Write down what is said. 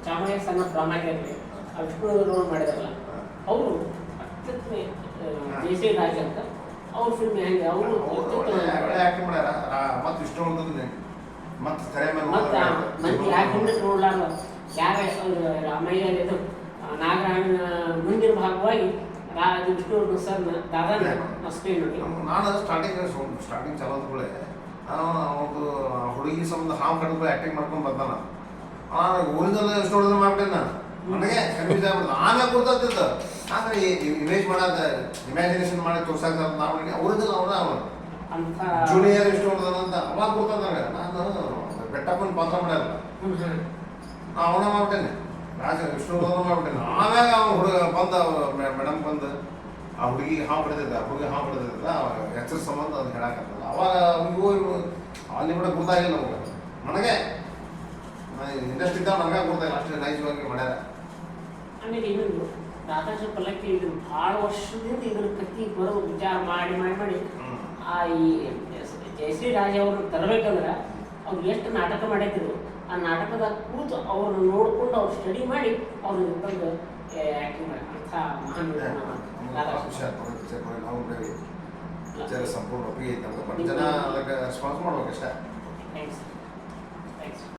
ಚಾಮರಾಜ ಸಣ್ಣ ಪ್ರಾಮಾಣಿಕರಲ್ಲಿ ವಿಷ್ಣು ರೋಲ್ ಮಾಡಿದಾರಲ್ಲ ಅವರು ಅತ್ಯುತ್ತಮ ಜಯಶ್ರೀ ರಾಜ್ ಅಂತ ಅವ್ರ ಫಿಲ್ಮ್ ಹೆಂಗೆ ಅವರು ಆಕ್ಟಿಂಗ್ ಮಾಡ್ಯಾರ ಮತ್ತು ವಿಷ್ಣು ಅಂತಂದ್ರೆ ಮತ್ತು ತಲೆ ಮೇಲೆ ಮಂದಿ ಯಾಕೆ ಹಿಂದೆ ನೋಡ್ಲಾರ ಯಾರ ರಾಮಯ್ಯ ಇದು ನಾಗರಾಯಣ ಮುಂದಿನ ಭಾಗವಾಗಿ ಅದು ವಿಷ್ಣು ಸರ್ ದಾದಾನ ಸ್ಕ್ರೀನ್ ನೋಡಿ ನಾನು ಸ್ಟಾರ್ಟಿಂಗ್ ಚಲೋದ ಕೂಡ ಒಂದು ಹುಡುಗಿ ಸಂಬಂಧ ಹಾವು ಕಡಿದು ಆ್ಯಕ್ಟಿಂಗ್ ಮಾಡ್ಕೊಂಡು ಬರ್ತಾನ ಒರಿಜಿನಲ್ ಎಷ್ಟು ಹೊಡೆದ್ರೆ ಮಾಡ್ಬಿಟ್ಟೆ ನಾನು ನನಗೆ ಕನ್ಫ್ಯೂಸ್ ಆಗ್ಬಿಡ್ತು ಆಮೇಲೆ ಗೊತ್ತಾಗ್ತಿತ್ತು ಆದರೆ ಇಮೇಜ್ ಮಾಡಾಕ ಇಮ್ಯಾಜಿನೇಷನ್ ಮಾಡಿ ತೋರ್ಸಾಕ ನಾವು ಒರಿಜಿನಲ್ ಅವನ ಅವನು ಜೂನಿಯರ್ ಎಷ್ಟು ಹೊಡೆದ ಅಂತ ಅವಾಗ ಗೊತ್ತಾದಾಗ ನಾನು ಬೆಟ್ಟಪ್ಪನ ಪಾತ್ರ ಮಾಡ್ಯಾರ ಅವನ ಮಾಡ್ಬಿಟ್ಟೇನೆ ರಾಜ ವಿಷ್ಣು ಮಾಡ್ಬಿಟ್ಟೇನೆ ಆಮ್ಯಾಗ ಅವ್ನು ಹುಡುಗ ಬಂದ ಮೇಡಮ್ ಬಂದು ಆ ಹುಡುಗಿಗೆ ಹಾವು ಬಿಡ್ತಿದ್ದ ಹುಡುಗಿ ಹಾವು ಬಿಡ್ತಿದ್ದ ಹೆಸರು ಸಂಬಂಧ ಅದು ಹೇಳಾಕತ್ತಲ್ಲ ಅವಾಗ ಇವು ಅಲ್ಲಿ ಕೂಡ ಗೊತ್ತಾಗಿಲ್ಲ ನಮಗೆ ನನಗೆ ಇಂಡಸ್ಟ್ರಿ ಇದ್ದಾಗ ನನಗೆ ಗೊತ್ತಾಗಿಲ್ಲ ಅಷ್ಟು ನೈಜವಾಗಿ ಮಾಡ್ಯಾರ. ಆಮೇಲೆ ಇನ್ನೊಂದು ರಾಧಾಕೃಷ್ಣ ಪಲ್ಲಕ್ಕಿ ಇದನ್ನು ಭಾಳ ವರ್ಷದಿಂದ ಇದ್ರ ಕತ್ತಿ ಬರೋ ವಿಚಾರ ಮಾಡಿ ಮಾಡಿ ಮಾಡಿ ಈ ಜಯಶ್ರೀ ರಾಜ್ ಅವ್ರನ್ನ ತರಬೇಕಂದ್ರೆ ಅವ್ರು ಎಷ್ಟು ನಾಟಕ ಮಾಡಿದ್ರು ಆ ನಾಟಕದ ಕೂತು ಅವ್ರನ್ನ ನೋಡ್ಕೊಂಡು ಅವ್ರು ಸ್ಟಡಿ ಮಾಡಿ ಅವ್ರನ್ನ ಬಂದು ಆ್ಯಕ್ಟಿಂಗ್ ಮಾಡಿ ಅಂಥ ಮಹಾನ್ ಸಂಪೂರ್ಣ ಒಪ್ಪಿಗೆ ಐತೆ ನಮ್ಗೆ ಜನ ಅದಕ್ಕೆ ರೆಸ್ಪಾನ್ಸ್ ಮಾಡ್ಬೇಕಷ್ಟೇ. ಥ್ಯಾಂಕ್ಸ್.